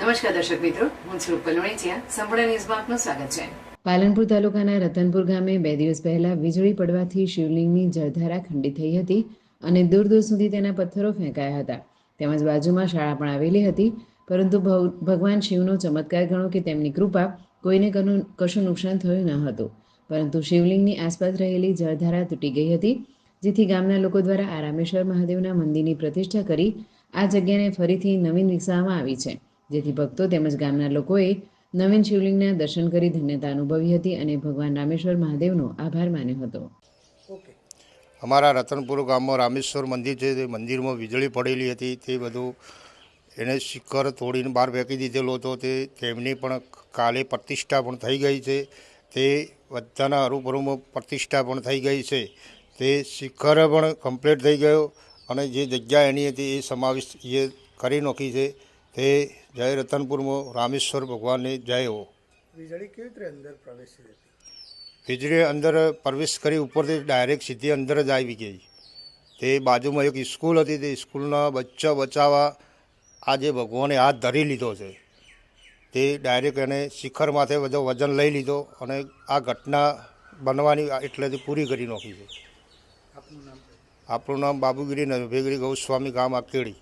નમસ્કાર દર્શક મિત્રો, હું છું રૂપલ વણેચિયા. સંપૂર્ણ ન્યૂઝમાં આપનું સ્વાગત છે. પાલનપુર તાલુકાના રતનપુર ગામે 2 દિવસ પહેલા વીજળી પડવાથી શિવલિંગની જળધારા ખંડિત થઈ હતી અને દૂર દૂર સુધી તેના પથ્થરો ફેંકાયા હતા. તેમજ બાજુમાં શાળા પણ આવેલી હતી, પરંતુ ભગવાન શિવનો ચમત્કાર ગણો કે તેમની કૃપા કોઈને કશું નુકસાન થયું ન હતું. પરંતુ શિવલિંગની આસપાસ રહેલી જળધારા તૂટી ગઈ હતી, જેથી ગામના લોકો દ્વારા આ રામેશ્વર મહાદેવના મંદિરની પ્રતિષ્ઠા કરી આ જગ્યાને ફરીથી નવીન વિકસાવવામાં આવી છે, જેથી ભક્તો તેમજ ગામના લોકોએ નવીન શિવલિંગના દર્શન કરી ધન્યતા અનુભવી હતી અને ભગવાન રામેશ્વર મહાદેવનો આભાર માન્યો હતો. અમારા રતનપુર ગામમાં રામેશ્વર મંદિર છે, તે મંદિરમાં વીજળી પડેલી હતી. તે બધું એને શિખર તોડીને બહાર ફેંકી દીધેલો હતો. તેમની પણ કાલે પ્રતિષ્ઠા પણ થઈ ગઈ છે. તે બધાના હરુભરુમાં પ્રતિષ્ઠા પણ થઈ ગઈ છે. તે શિખર પણ કમ્પ્લીટ થઈ ગયો અને જે જગ્યા એની હતી એ સમાવેશ એ કરી નાખી છે. તે જય રતનપુરમાં રામેશ્વર ભગવાનની જય હો. વીજળી કેવી રીતે અંદર પ્રવેશી હતી? વીજળી અંદર પ્રવેશ કરી ઉપરથી ડાયરેક્ટ સીધી અંદર જ આવી ગઈ. તે બાજુમાં એક સ્કૂલ હતી, તે સ્કૂલના બચ્ચા બચાવવા આ જે ભગવાને હાથ ધરી લીધો છે, તે ડાયરેક્ટ એને શિખર માથે બધો વજન લઈ લીધો અને આ ઘટના બનવાની એટલેથી પૂરી કરી નાખી છે. આપનું નામ? આપણું નામ બાબુગીરી નરભેગીરી ગૌસ્વામી ગામ આકેડી.